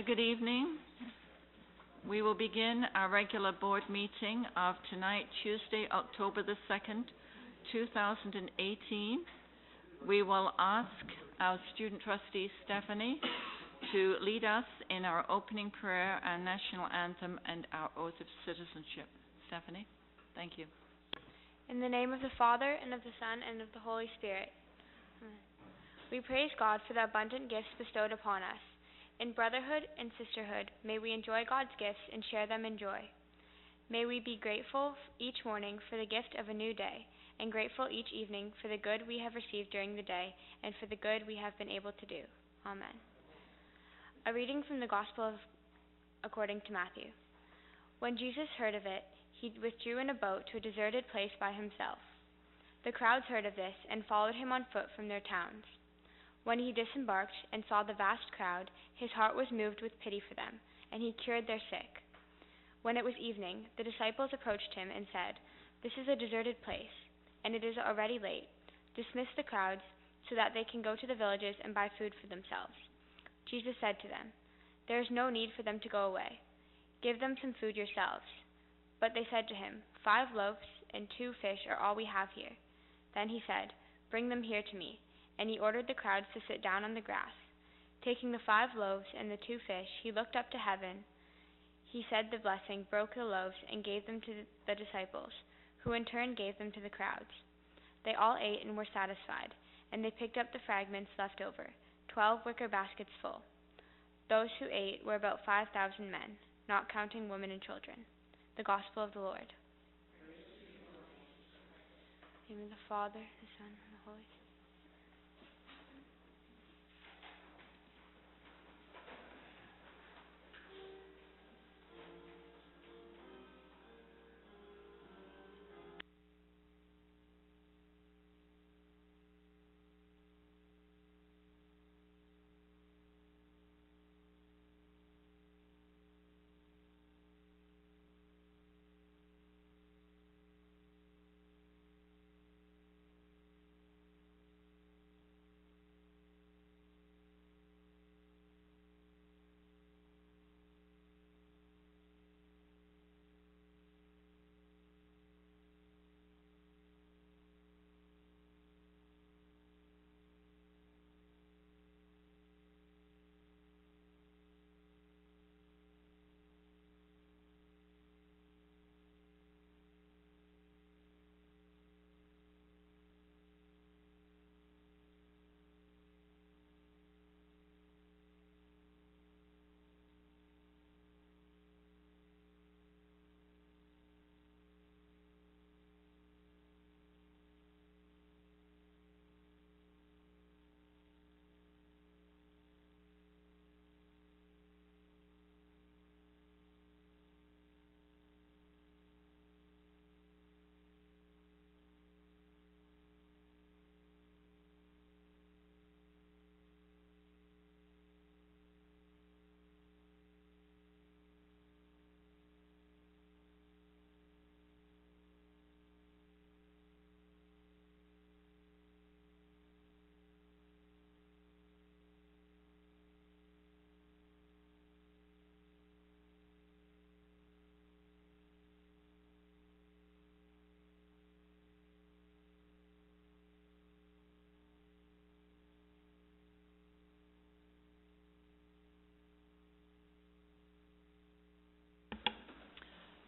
Good evening. We will begin our regular board meeting of tonight, Tuesday, October the 2nd, 2018. We will ask our student trustee, Stephanie, to lead us in our opening prayer, our national anthem, and our oath of citizenship. Stephanie, thank you. In the name of the Father, and of the Son, and of the Holy Spirit. Amen. We praise God for the abundant gifts bestowed upon us. In brotherhood and sisterhood, may we enjoy God's gifts and share them in joy. May we be grateful each morning for the gift of a new day, and grateful each evening for the good we have received during the day, and for the good we have been able to do. Amen. A reading from the Gospel according to Matthew. When Jesus heard of it, he withdrew in a boat to a deserted place by himself. The crowds heard of this and followed him on foot from their towns. When he disembarked and saw the vast crowd, his heart was moved with pity for them, and he cured their sick. When it was evening, the disciples approached him and said, "This is a deserted place, and it is already late. Dismiss the crowds so that they can go to the villages and buy food for themselves." Jesus said to them, "There is no need for them to go away. Give them some food yourselves." But they said to him, 5 loaves and 2 fish are all we have here." Then he said, "Bring them here to me." And he ordered the crowds to sit down on the grass. Taking the 5 loaves and the 2 fish, he looked up to heaven. He said the blessing, broke the loaves, and gave them to the disciples, who in turn gave them to the crowds. They all ate and were satisfied, and they picked up the fragments left over, 12 wicker baskets full. Those who ate were about 5,000 men, not counting women and children. The Gospel of the Lord. In the name of the Father, the Son, and the Holy Spirit.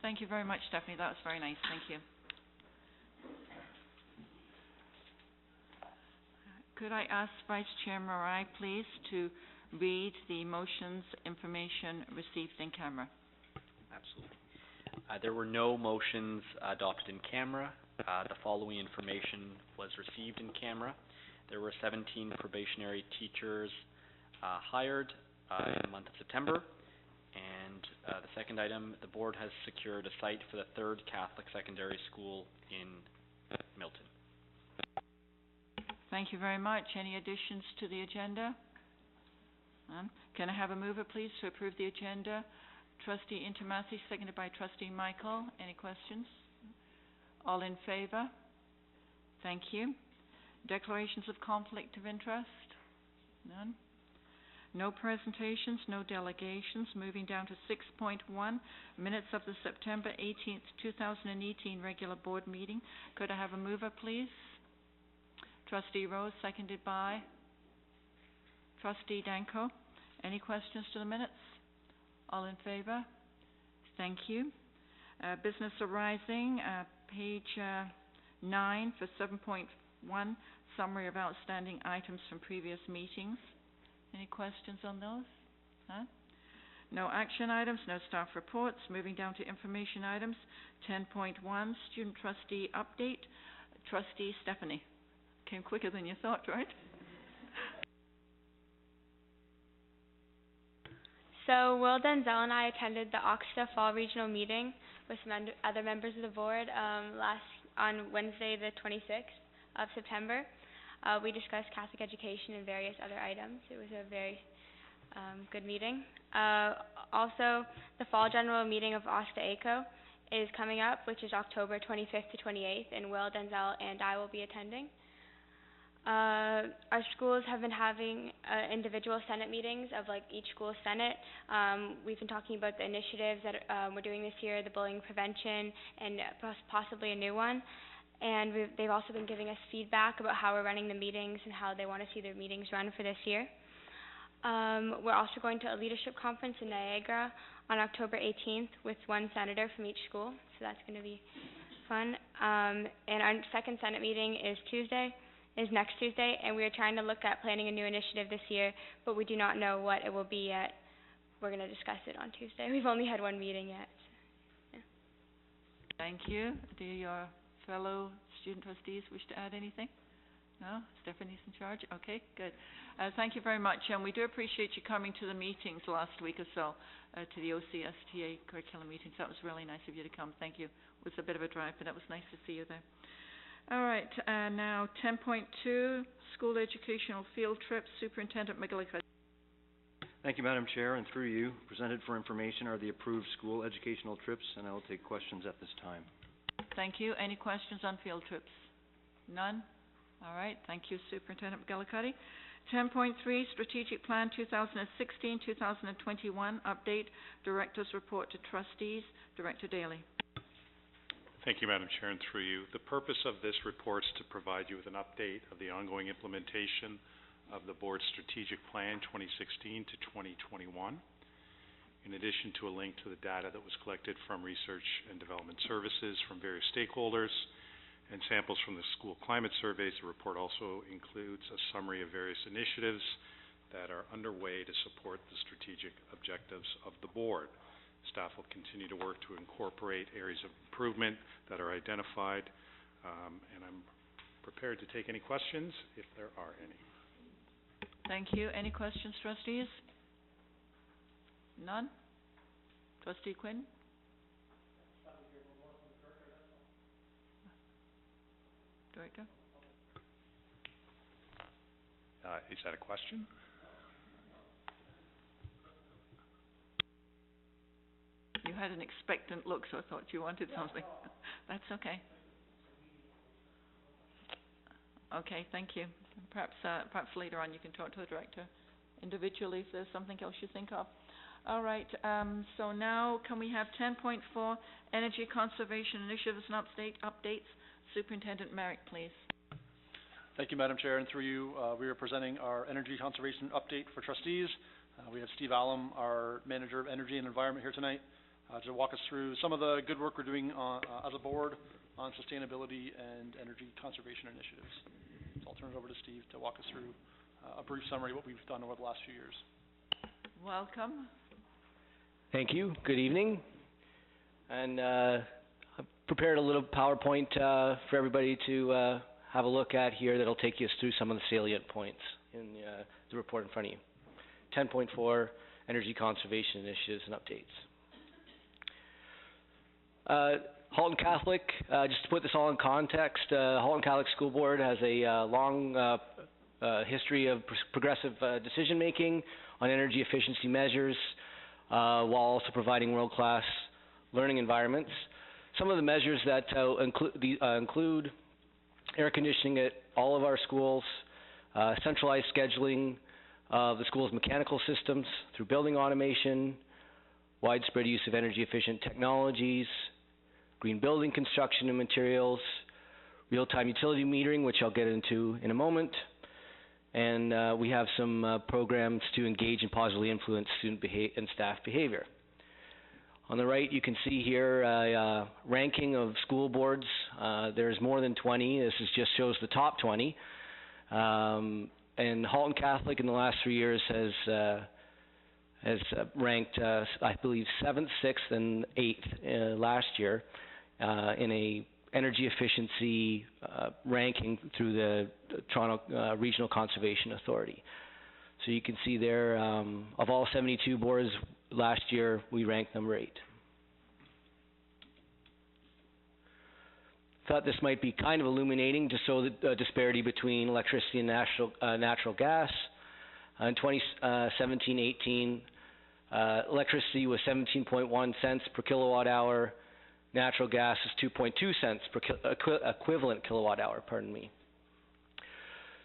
Thank you very much, Stephanie. That was very nice. Thank you. Could I ask Vice Chair Marai, please, to read the motions information received in camera? Absolutely. There were no motions adopted in camera. The following information was received in camera. There were 17 probationary teachers hired in the month of September. And the second item, the board has secured a site for the 3rd Catholic Secondary School in Milton. Thank you very much. Any additions to the agenda? None. Can I have a mover, please, to approve the agenda? Trustee Intomasi, seconded by Trustee Michael. Any questions? All in favour? Thank you. Declarations of conflict of interest? None. No presentations, no delegations. Moving down to 6.1, minutes of the September 18th, 2018 regular board meeting. Could I have a mover, please? Trustee Rose, seconded by Trustee Danko. Any questions to the minutes? All in favor? Thank you. Business arising, page 9 for 7.1, summary of outstanding items from previous meetings. Any questions on those? Huh? No action items, no staff reports. Moving down to information items. 10.1, student trustee update. Trustee Stephanie. Came quicker than you thought, right? So Will Denzel and I attended the Oxta Fall Regional Meeting with some other members of the board on Wednesday the 26th of September. We discussed Catholic education and various other items. It was a very good meeting. Also, the Fall General Meeting of Oxta ACO is coming up, which is October 25th to 28th, and Will, Denzel, and I will be attending. Our schools have been having individual Senate meetings of each school Senate. We've been talking about the initiatives that we're doing this year, the bullying prevention, and possibly a new one. And they've also been giving us feedback about how we're running the meetings and how they want to see their meetings run for this year. We're also going to a leadership conference in Niagara on October 18th with one senator from each school, so that's going to be fun. And our second Senate meeting is next Tuesday, and we are trying to look at planning a new initiative this year, but we do not know what it will be yet. We're going to discuss it on Tuesday. We've only had one meeting yet. So, yeah. Thank you. Do your fellow student trustees wish to add anything? No? Stephanie's in charge? Okay, good. Thank you very much, and we do appreciate you coming to the meetings last week or so, to the OCSTA curriculum meetings. That was really nice of you to come. Thank you. It was a bit of a drive, but it was nice to see you there. All right, now 10.2, school educational field trips. Superintendent McGillicuddy. Thank you, Madam Chair, and through you, presented for information are the approved school educational trips, and I will take questions at this time. Thank you. Any questions on field trips? None? All right. Thank you, Superintendent McGillicuddy. 10.3, Strategic Plan 2016-2021 update. Director's report to trustees. Director Daly. Thank you, Madam Chair, and through you. The purpose of this report is to provide you with an update of the ongoing implementation of the Board's Strategic Plan 2016 to 2021. In addition to a link to the data that was collected from Research and Development Services from various stakeholders and samples from the school climate surveys, the report also includes a summary of various initiatives that are underway to support the strategic objectives of the Board. Staff will continue to work to incorporate areas of improvement that are identified, and I'm prepared to take any questions if there are any. Thank you. Any questions, trustees? None? Trustee Quinn? Director? Is that a question? You had an expectant look, so I thought you wanted something. That's okay. Okay, thank you. Perhaps later on you can talk to the director individually if there's something else you think of. All right, so now can we have 10.4, Energy Conservation Initiatives and updates. Superintendent Merrick, please. Thank you, Madam Chair, and through you, we are presenting our energy conservation update for trustees. We have Steve Allum, our Manager of Energy and Environment, here tonight to walk us through some of the good work we're doing as a board on sustainability and energy conservation initiatives. So I'll turn it over to Steve to walk us through a brief summary of what we've done over the last few years. Welcome. Thank you. Good evening. And I've prepared a little PowerPoint for everybody to have a look at here that'll take you through some of the salient points in the report in front of you. 10.4, Energy Conservation Initiatives and Updates. Halton Catholic, just to put this all in context, Halton Catholic School Board has a long history of progressive decision-making on energy efficiency measures, while also providing world-class learning environments. Some of the measures that include air conditioning at all of our schools, centralized scheduling of the school's mechanical systems through building automation, widespread use of energy-efficient technologies, green building construction and materials, real-time utility metering, which I'll get into in a moment, and we have some programs to engage and positively influence student and staff behavior. On the right, you can see here a ranking of school boards. There's more than 20. This just shows the top 20. And Halton Catholic in the last 3 years has ranked, I believe, 7th, 6th, and 8th last year in a energy efficiency ranking through the Toronto Regional Conservation Authority. So you can see there, of all 72 boards last year, we ranked number 8. Thought this might be kind of illuminating to show the disparity between electricity and natural gas. In 2017-18, electricity was 17.1 cents per kilowatt hour. Natural gas is 2.2 cents per equivalent kilowatt hour, pardon me.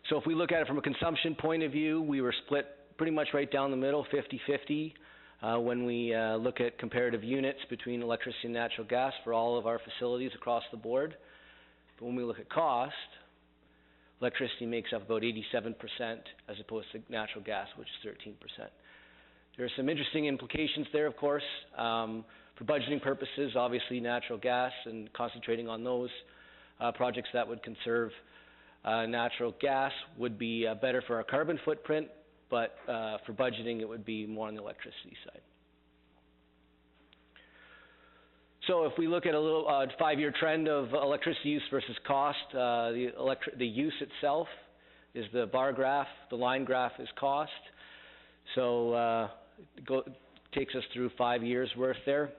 So if we look at it from a consumption point of view, we were split pretty much right down the middle, 50-50, when we look at comparative units between electricity and natural gas for all of our facilities across the board. But when we look at cost, electricity makes up about 87% as opposed to natural gas, which is 13%. There are some interesting implications there, of course. For budgeting purposes, obviously natural gas and concentrating on those projects that would conserve natural gas would be better for our carbon footprint, but for budgeting it would be more on the electricity side. So if we look at a little 5-year trend of electricity use versus cost, the use itself is the bar graph, the line graph is cost. So takes us through 5 years worth there.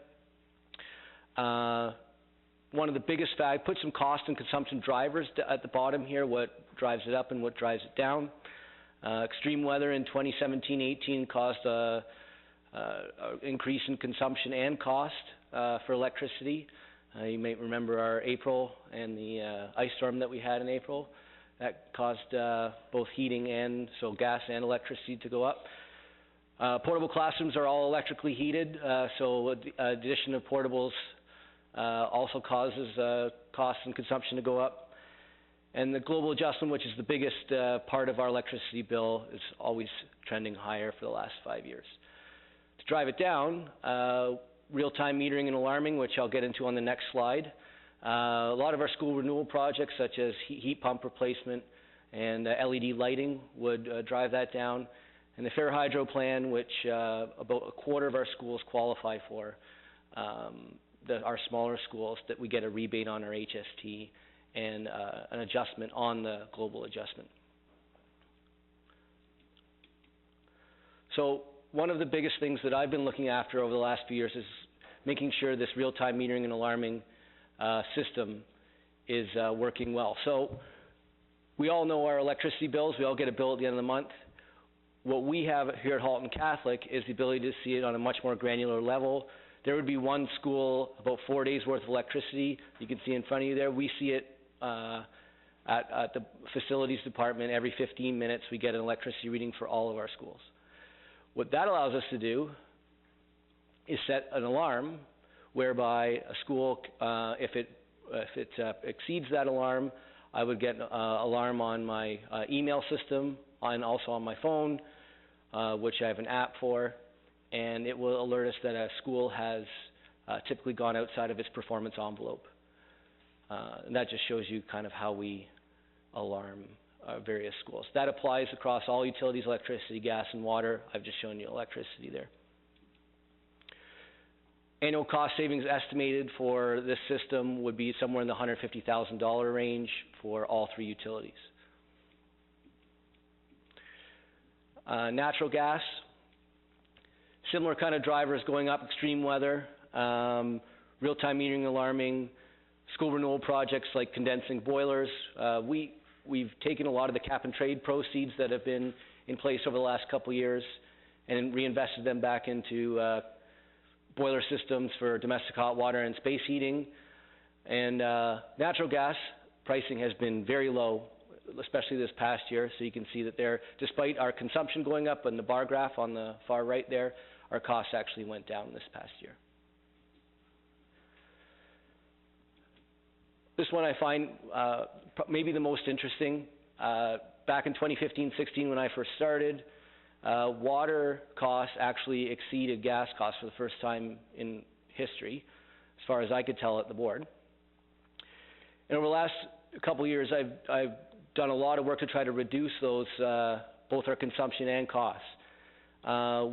One of the biggest factors, put some cost and consumption drivers at the bottom here, what drives it up and what drives it down. Extreme weather in 2017-18 caused an increase in consumption and cost for electricity. You may remember our April and the ice storm that we had in April. That caused both heating and so gas and electricity to go up. Portable classrooms are all electrically heated, so the addition of portables also causes costs and consumption to go up. And the global adjustment, which is the biggest part of our electricity bill, is always trending higher for the last 5 years. To drive it down, real-time metering and alarming, which I'll get into on the next slide. A lot of our school renewal projects, such as heat pump replacement and LED lighting, would drive that down. And the Fair Hydro plan, which about a quarter of our schools qualify for, our smaller schools, that we get a rebate on our HST and an adjustment on the global adjustment. So one of the biggest things that I've been looking after over the last few years is making sure this real-time metering and alarming system is working well. So we all know our electricity bills. We all get a bill at the end of the month. What we have here at Halton Catholic is the ability to see it on a much more granular level. There would be one school, about 4 days worth of electricity. You can see in front of you there. We see it at the facilities department every 15 minutes. We get an electricity reading for all of our schools. What that allows us to do is set an alarm whereby a school, if it exceeds that alarm, I would get an alarm on my email system and also on my phone, which I have an app for, and it will alert us that a school has typically gone outside of its performance envelope. And that just shows you kind of how we alarm various schools. That applies across all utilities, electricity, gas, and water. I've just shown you electricity there. Annual cost savings estimated for this system would be somewhere in the $150,000 range for all 3 utilities. Natural gas, similar kind of drivers going up, extreme weather, real-time metering and alarming, school renewal projects like condensing boilers. We've taken a lot of the cap and trade proceeds that have been in place over the last couple of years and reinvested them back into boiler systems for domestic hot water and space heating. And natural gas pricing has been very low especially this past year. So you can see that there, despite our consumption going up in the bar graph on the far right there, our costs actually went down this past year. This one I find maybe the most interesting. Back in 2015-16 when I first started, water costs actually exceeded gas costs for the first time in history, as far as I could tell at the board. And over the last couple of years, I've done a lot of work to try to reduce those, both our consumption and costs.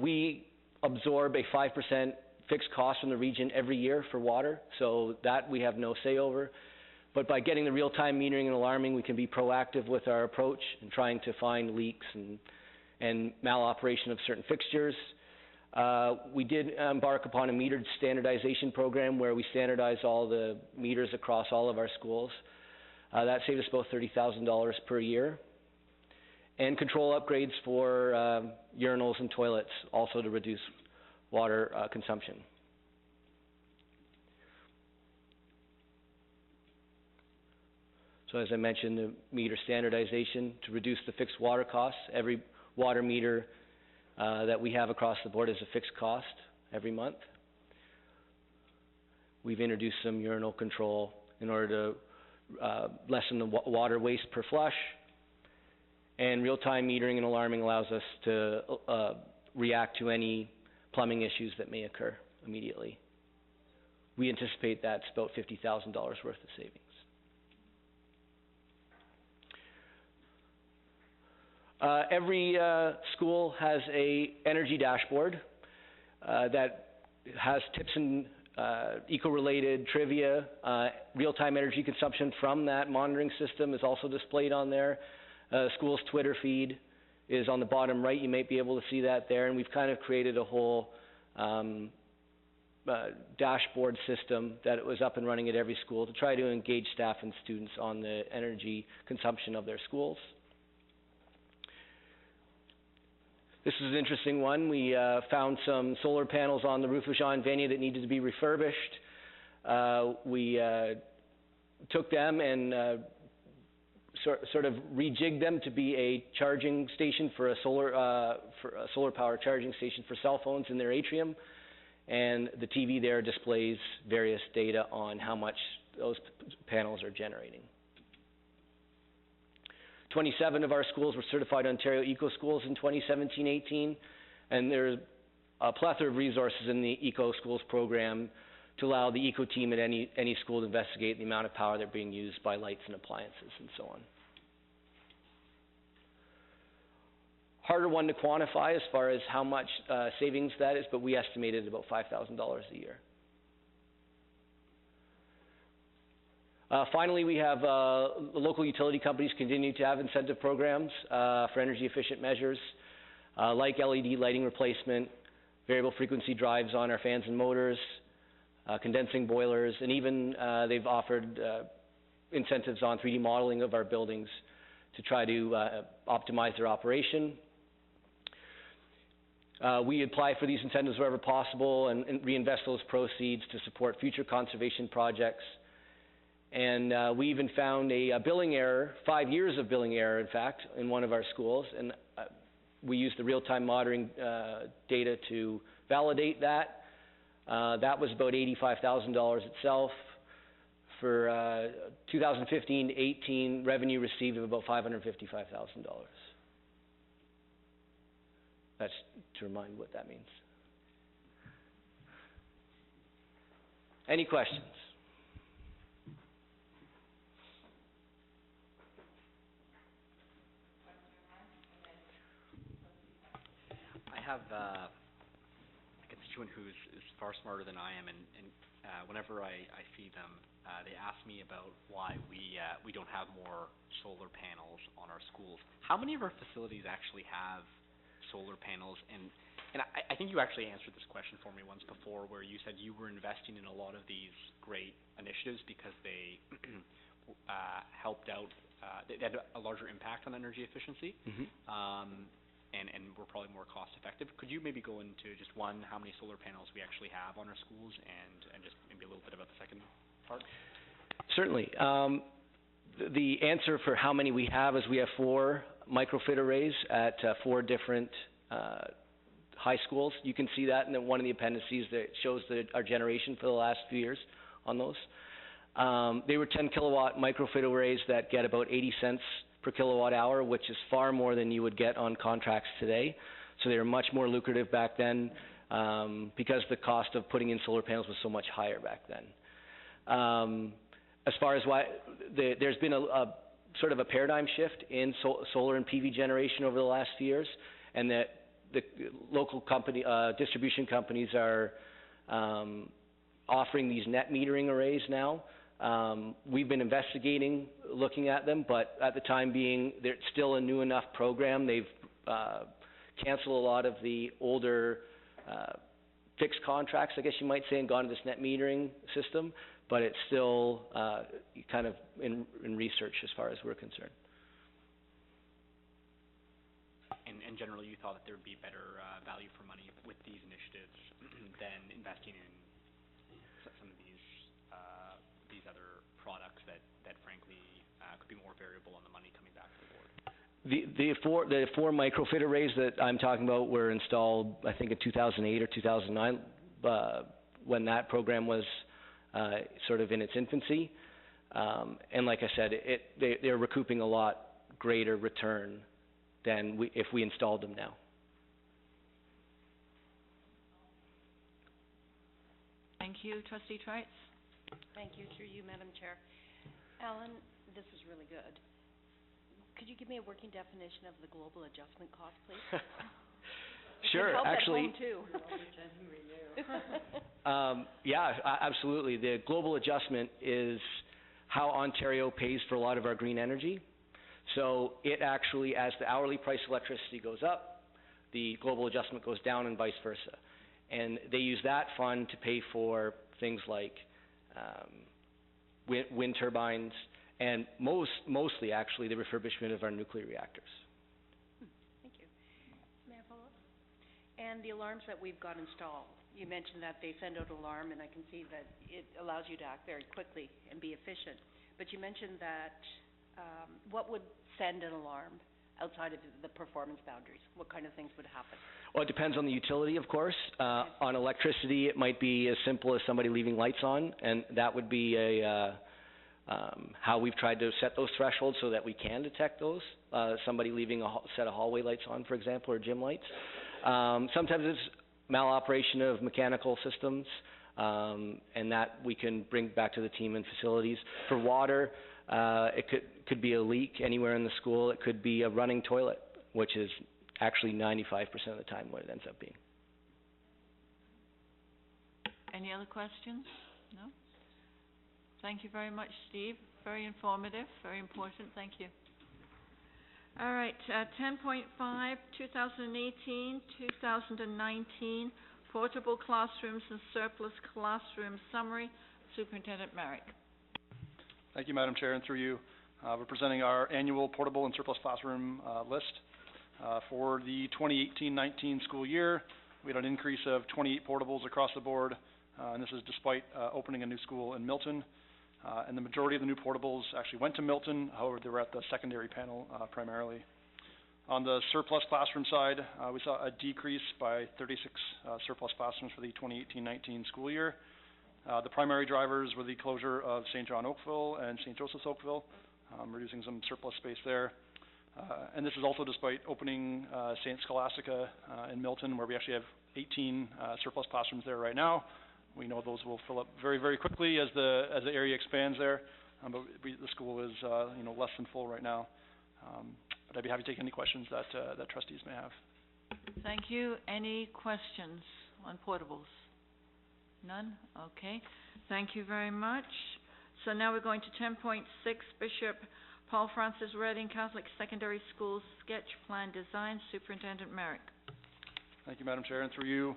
We absorb a 5% fixed cost from the region every year for water, so that we have no say over. But by getting the real-time metering and alarming, we can be proactive with our approach in trying to find leaks and maloperation of certain fixtures. We did embark upon a metered standardization program where we standardized all the meters across all of our schools. That saved us about $30,000 per year. And control upgrades for urinals and toilets, also to reduce water consumption. So as I mentioned, the meter standardization to reduce the fixed water costs. Every water meter that we have across the board is a fixed cost every month. We've introduced some urinal control in order to lessen the water waste per flush. And real-time metering and alarming allows us to react to any plumbing issues that may occur immediately. We anticipate that's about $50,000 worth of savings. Every school has a energy dashboard that has tips and eco-related trivia. Real-time energy consumption from that monitoring system is also displayed on there. School's Twitter feed is on the bottom right. You might be able to see that there. And we've kind of created a whole dashboard system that was up and running at every school to try to engage staff and students on the energy consumption of their schools. This is an interesting one. We found some solar panels on the roof of Jean Vanier that needed to be refurbished. We took them and sort of rejigged them to be a charging station for a solar power charging station for cell phones in their atrium. And the TV there displays various data on how much those panels are generating. 27 of our schools were certified Ontario Eco Schools in 2017-18, and there's a plethora of resources in the Eco Schools program to allow the eco team at any school to investigate the amount of power they're being used by lights and appliances and so on. Harder one to quantify as far as how much savings that is, but we estimated about $5,000 a year. Finally, we have local utility companies continue to have incentive programs for energy efficient measures like LED lighting replacement, variable frequency drives on our fans and motors, condensing boilers, and even they've offered incentives on 3D modeling of our buildings to try to optimize their operation. We apply for these incentives wherever possible and reinvest those proceeds to support future conservation projects. And we even found a billing error, 5 years of billing error, in fact, in one of our schools. And we used the real-time monitoring data to validate that. That was about $85,000 itself. For 2015-18, revenue received of about $555,000. That's to remind what that means. Any questions? I have a constituent who's far smarter than I am, and whenever I see them, they ask me about why we don't have more solar panels on our schools. How many of our facilities actually have solar panels? And I think you actually answered this question for me once before, where you said you were investing in a lot of these great initiatives because they helped out, they had a larger impact on energy efficiency. Mm-hmm. And we're probably more cost effective. Could you maybe go into just one, how many solar panels we actually have on our schools, and just maybe a little bit about the second part? Certainly. The answer for how many we have is we have 4 microfit arrays at 4 different high schools. You can see that in one of the appendices that shows our generation for the last few years on those. They were 10 kilowatt microfit arrays that get about 80 cents per kilowatt hour, which is far more than you would get on contracts today. So they were much more lucrative back then because the cost of putting in solar panels was so much higher back then. As far as why, there's been a sort of a paradigm shift in solar and PV generation over the last few years, and that the local company, distribution companies are offering these net metering arrays now. We've been investigating, looking at them, but at the time being, it's still a new enough program. They've canceled a lot of the older fixed contracts, I guess you might say, and gone to this net metering system, but it's still kind of in research as far as we're concerned. And generally, you thought that there would be better value for money with these initiatives than investing in some of these other products that frankly could be more variable on the money coming back to the board. The four microfit arrays that I'm talking about were installed, I think, in 2008 or 2009, when that program was sort of in its infancy. And like I said, they're recouping a lot greater return than if we installed them now. Thank you. Trustee Trites? Thank you, through you, Madam Chair. Alan, this is really good. Could you give me a working definition of the global adjustment cost, please? Sure, actually. Yeah, absolutely. The global adjustment is how Ontario pays for a lot of our green energy. So it actually, as the hourly price of electricity goes up, the global adjustment goes down and vice versa. And they use that fund to pay for things like wind turbines and mostly actually the refurbishment of our nuclear reactors. Thank you. May I follow up? And the alarms that we've got installed, you mentioned that they send out an alarm, and I can see that it allows you to act very quickly and be efficient. But you mentioned that what would send an alarm outside of the performance boundaries? What kind of things would happen? Well, it depends on the utility, of course. On electricity, it might be as simple as somebody leaving lights on, and that would be how we've tried to set those thresholds so that we can detect those. Somebody leaving a set of hallway lights on, for example, or gym lights. Sometimes it's maloperation of mechanical systems, and that we can bring back to the team in facilities. For water, it could be a leak anywhere in the school. It could be a running toilet, which is actually 95% of the time what it ends up being. Any other questions? No? Thank you very much, Steve. Very informative, very important. Thank you. All right, 10.5, 2018-2019 portable classrooms and surplus classroom summary. Superintendent Merrick. Thank you, Madam Chair, and through you, we're presenting our annual portable and surplus classroom list. For the 2018-19 school year, we had an increase of 28 portables across the board, and this is despite opening a new school in Milton. And the majority of the new portables actually went to Milton, however, they were at the secondary panel primarily. On the surplus classroom side, we saw a decrease by 36 surplus classrooms for the 2018-19 school year. The primary drivers were the closure of St. John Oakville and St. Joseph's Oakville, reducing some surplus space there. And this is also despite opening St. Scholastica in Milton, where we actually have 18 surplus classrooms there right now. We know those will fill up very, very quickly as the area expands there, but the school is less than full right now. But I'd be happy to take any questions that trustees may have. Thank you. Any questions on portables? None? Okay. Thank you very much. So now we're going to 10.6, Bishop Paul Francis Redding Catholic Secondary School Sketch Plan Design. Superintendent Merrick. Thank you, Madam Chair, and through you,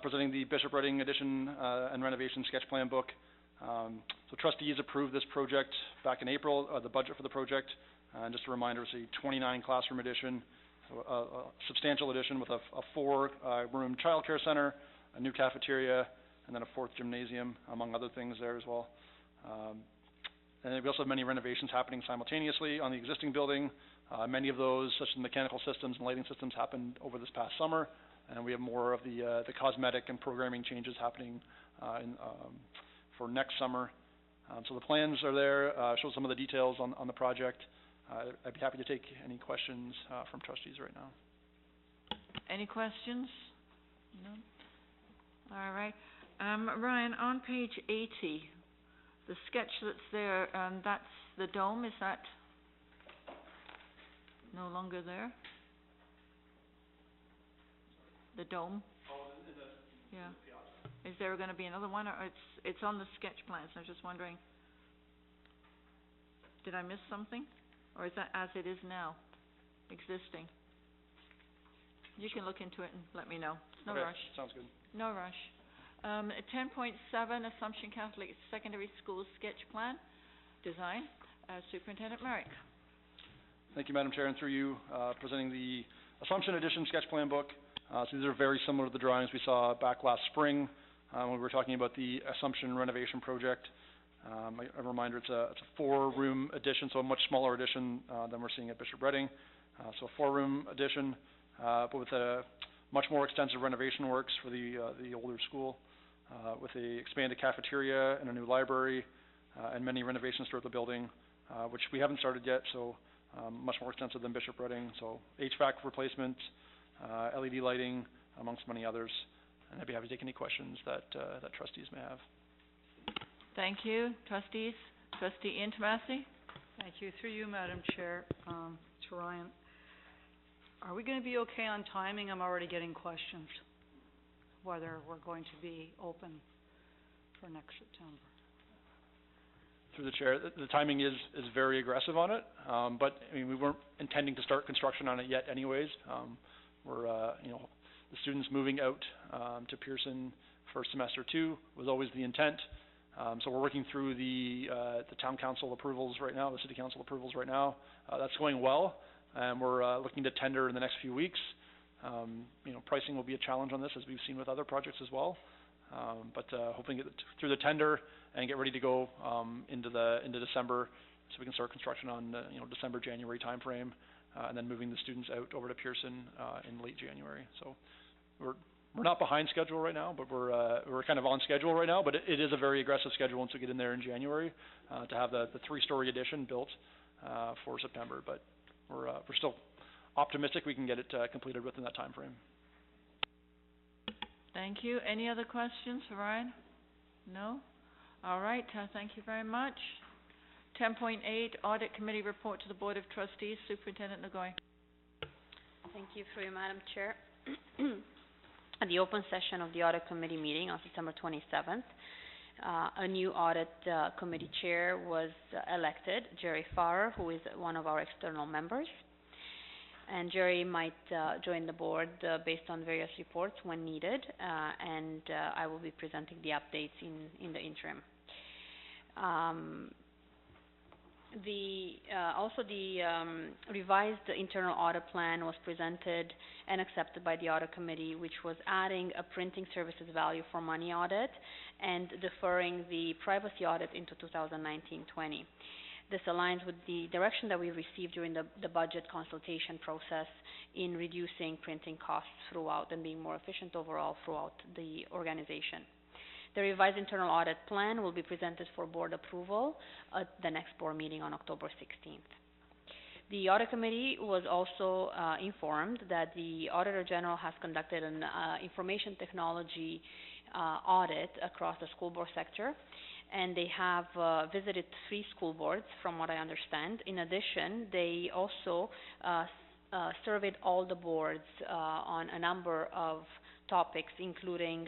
presenting the Bishop Redding Addition and Renovation Sketch Plan book. So trustees approved this project back in April, the budget for the project. And just a reminder, it's a 29 classroom addition, so a substantial addition with a 4-room childcare center, a new cafeteria, and then a 4th gymnasium, among other things there as well. And we also have many renovations happening simultaneously on the existing building. Many of those, such as mechanical systems and lighting systems, happened over this past summer, and we have more of the cosmetic and programming changes happening for next summer. So the plans are there, show some of the details on the project. I'd be happy to take any questions from trustees right now. Any questions? No? All right. Ryan, on page 80, the sketch that's there, that's the dome, is that no longer there? The dome? Yeah. Is there going to be another one, or it's on the sketch plans? I was just wondering, did I miss something? Or is that as it is now, existing? You can look into it and let me know. No Okay, rush. sounds good. No rush. 10.7, Assumption Catholic Secondary School Sketch Plan, Design, Superintendent Merrick. Thank you, Madam Chair, and through you, presenting the Assumption Edition Sketch Plan book. So these are very similar to the drawings we saw back last spring when we were talking about the Assumption renovation project. A reminder, it's a 4-room addition, so a much smaller addition than we're seeing at Bishop Redding. So a 4-room addition, but with a much more extensive renovation works for the older school, with a expanded cafeteria and a new library, and many renovations throughout the building, which we haven't started yet, so much more extensive than Bishop Redding. So HVAC replacement, LED lighting, amongst many others. And I'd be happy to take any questions that trustees may have. Thank you, trustees. Trustee Intomasi? Thank you. Through you, Madam Chair, to Ryan. Are we going to be okay on timing? I'm already getting questions whether we're going to be open for next September. Through the chair, the timing is very aggressive on it, but I mean, we weren't intending to start construction on it yet anyways. We're the students moving out to Pearson for semester 2 was always the intent. So we're working through the town council approvals right now, the city council approvals right now. That's going well, and we're looking to tender in the next few weeks. Pricing will be a challenge on this, as we've seen with other projects as well. But hoping to get through the tender and get ready to go into December, so we can start construction on December, January timeframe, and then moving the students out over to Pearson in late January. So we're not behind schedule right now, but we're kind of on schedule right now. But it is a very aggressive schedule once we get in there in January to have the 3-story addition built for September. But we're still optimistic we can get it completed within that time frame. Thank you. Any other questions for Ryan? No? All right. Thank you very much. 10.8, Audit Committee Report to the Board of Trustees. Superintendent Nagoy. Thank you, through you, Madam Chair. At the open session of the Audit Committee meeting on September 27th, a new Audit Committee Chair was elected, Jerry Farrer, who is one of our external members. And Jerry might join the board based on various reports when needed, and I will be presenting the updates in the interim. The revised internal audit plan was presented and accepted by the audit committee, which was adding a printing services value for money audit and deferring the privacy audit into 2019-20. This aligns with the direction that we received during the budget consultation process in reducing printing costs throughout and being more efficient overall throughout the organization. The revised internal audit plan will be presented for board approval at the next board meeting on October 16th. The audit committee was also informed that the Auditor General has conducted an information technology audit across the school board sector, and they have visited 3 school boards, from what I understand. In addition, they also surveyed all the boards on a number of topics, including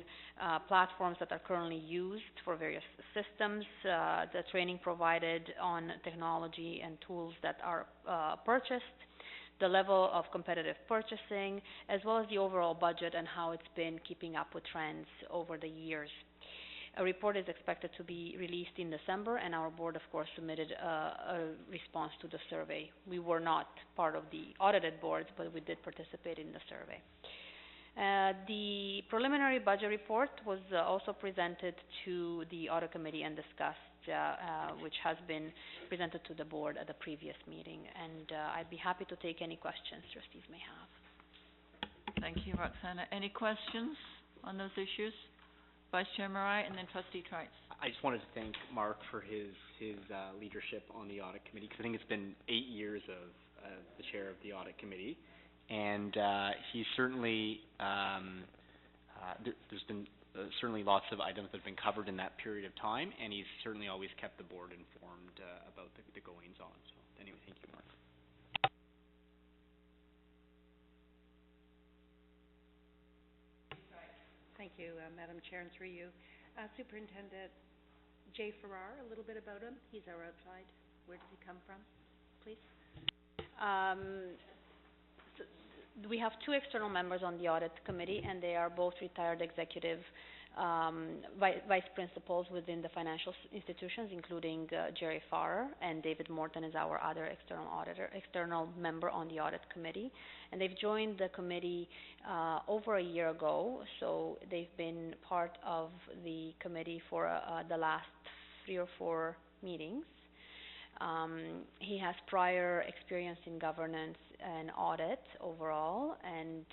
platforms that are currently used for various systems, the training provided on technology and tools that are purchased, the level of competitive purchasing, as well as the overall budget and how it's been keeping up with trends over the years. A report is expected to be released in December, and our board, of course, submitted a response to the survey. We were not part of the audited boards, but we did participate in the survey. The preliminary budget report was also presented to the audit committee and discussed, which has been presented to the board at the previous meeting. And I'd be happy to take any questions trustees may have. Thank you, Roxana. Any questions on those issues? Vice Chair Marai and then Trustee Trice. I just wanted to thank Mark for his leadership on the audit committee, because I think it's been 8 years of the chair of the audit committee, and he's certainly there's been certainly lots of items that have been covered in that period of time, and he's certainly always kept the board informed about the goings on. So anyway, thank you, Mark. Thank you, Madam Chair, and through you. Superintendent Jay Farrar, a little bit about him. He's our outside. Where does he come from, please? We have 2 external members on the audit committee, and they are both retired executive vice principals within the financial institutions, including Jerry Farrar, and David Morton is our other external member on the audit committee. And they've joined the committee over a year ago, so they've been part of the committee for the last 3 or 4 meetings. He has prior experience in governance and audit overall, and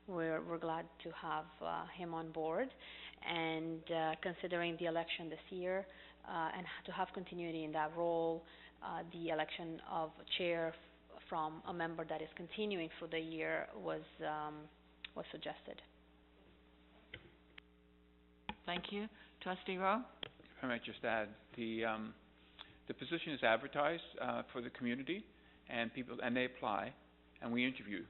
we're glad to have him on board. And considering the election this year and to have continuity in that role, the election of chair from a member that is continuing through the year was suggested. Thank you. Trustee Rowe? If I might just add, the position is advertised for the community, and they apply, and we interview,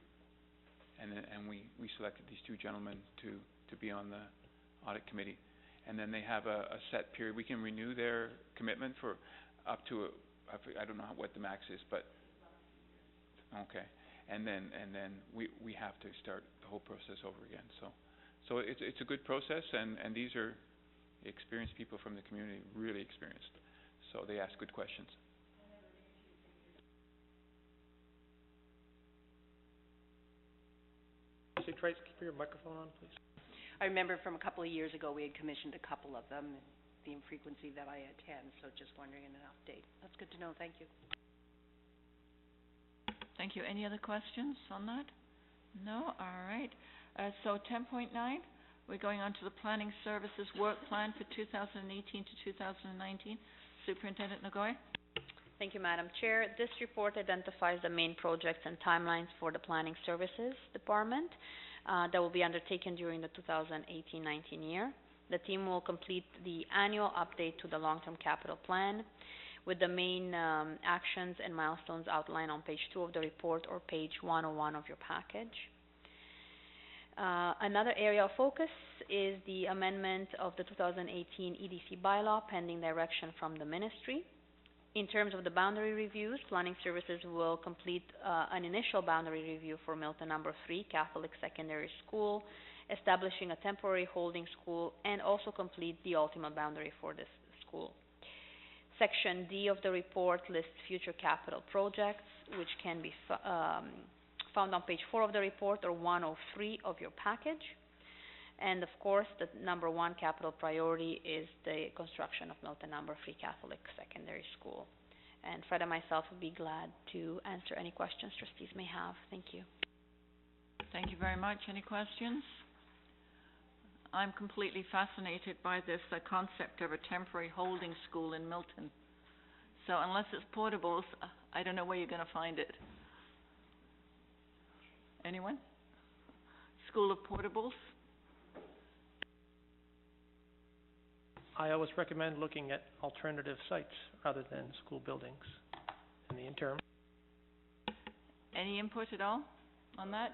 and we selected these 2 gentlemen to be on the audit committee, and then they have a set period. We can renew their commitment for up to I don't know what the max is, but okay, and then we have to start the whole process over again. So it's a good process, and these are experienced people from the community, really experienced. So they ask good questions. Trustee Trice, keep your microphone on, please. I remember from a couple of years ago, we had commissioned a couple of them, the infrequency that I attend, so just wondering an update. That's good to know. Thank you. Thank you. Any other questions on that? No? All right. So 10.9, we're going on to the Planning Services Work Plan for 2018 to 2019. Superintendent Ngoy. Thank you, Madam Chair. This report identifies the main projects and timelines for the Planning Services Department that will be undertaken during the 2018-19 year. The team will complete the annual update to the long-term capital plan with the main actions and milestones outlined on page 2 of the report or page 101 of your package. Another area of focus is the amendment of the 2018 EDC bylaw pending direction from the ministry. In terms of the boundary reviews, Planning Services will complete an initial boundary review for Milton Number 3 Catholic Secondary School, establishing a temporary holding school, and also complete the ultimate boundary for this school. Section D of the report lists future capital projects, which can be found on page 4 of the report or 103 of your package. And of course, the number 1 capital priority is the construction of Milton Number 3 Catholic Secondary School. And Fred and myself would be glad to answer any questions trustees may have. Thank you. Thank you very much. Any questions? I'm completely fascinated by this concept of a temporary holding school in Milton. So unless it's portables, I don't know where you're going to find it. Anyone? School of portables? I always recommend looking at alternative sites rather than school buildings in the interim. Any input at all on that?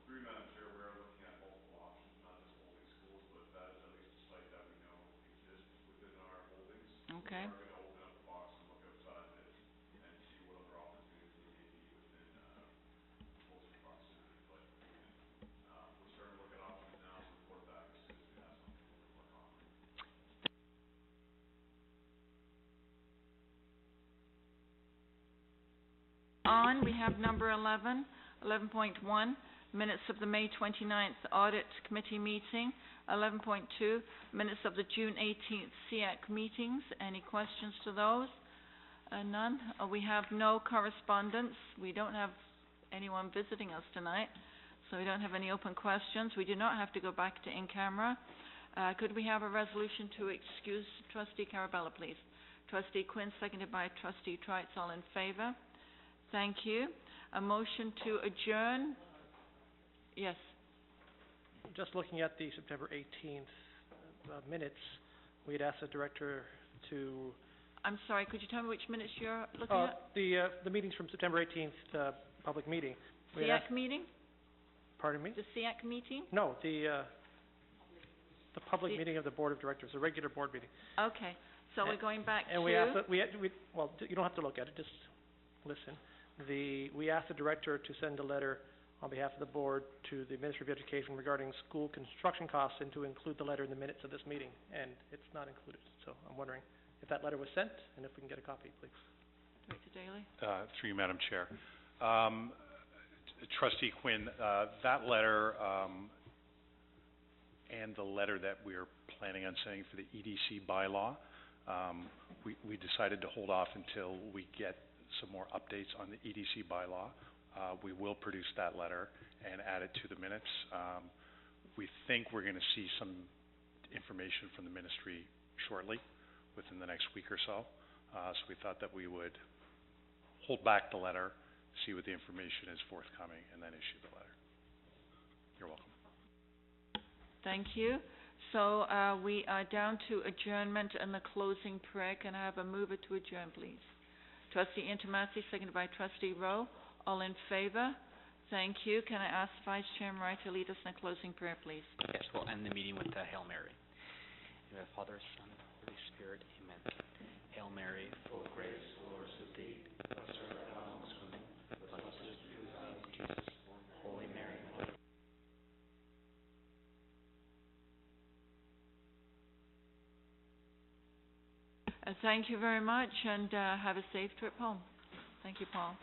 Through Madam Chair, we are looking at multiple options, not just holding schools, but that is at least a site that we know exists within our holdings. Okay. We are going to open up the box and look outside of it and see what other opportunities there may be within closer proximity. But we're starting to look at options now and report back as soon as we have something a little bit more concrete. We have number 11, 11.1, minutes of the May 29th Audit Committee meeting. 11.2, minutes of the June 18th SEAC meetings. Any questions to those? None. We have no correspondence. We don't have anyone visiting us tonight, so we don't have any open questions. We do not have to go back to in-camera. Could we have a resolution to excuse Trustee Carabella, please? Trustee Quinn, seconded by Trustee Trites. All in favour? Thank you. A motion to adjourn? Yes. Just looking at the September 18th minutes, we had asked the director to... I'm sorry, could you tell me which minutes you're looking at? The meetings from September 18th, public meeting. We had SEAC meeting? Pardon me? The SEAC meeting? No, the public meeting of the Board of Directors, the regular board meeting. Okay, so we're going back to... And we asked, well, you don't have to look at it, just listen. We asked the director to send a letter on behalf of the board to the Ministry of Education regarding school construction costs and to include the letter in the minutes of this meeting, and it's not included. So I'm wondering if that letter was sent and if we can get a copy, please. Director Daly? Through you, Madam Chair. Trustee Quinn, that letter and the letter that we're planning on sending for the EDC bylaw, we decided to hold off until we get some more updates on the EDC bylaw. We will produce that letter and add it to the minutes. We think we're going to see some information from the ministry shortly, within the next week or so. So we thought that we would hold back the letter, see what the information is forthcoming, and then issue the letter. You're welcome. Thank you. So we are down to adjournment and the closing prayer. Can I have a mover to adjourn, please? Trustee Intomasi, seconded by Trustee Rowe. All in favour? Thank you. Can I ask Vice Chairman Wright to lead us in a closing prayer, please? Yes, we'll end the meeting with the Hail Mary. In the name of the Father, Son, Holy Spirit, amen. Hail Mary, full of grace, the Lord is with thee. Blessed art thou amongst women, blessed is the fruit of thy womb, Jesus. Holy Mary, Mother thank you very much, and have a safe trip home. Thank you, Paul.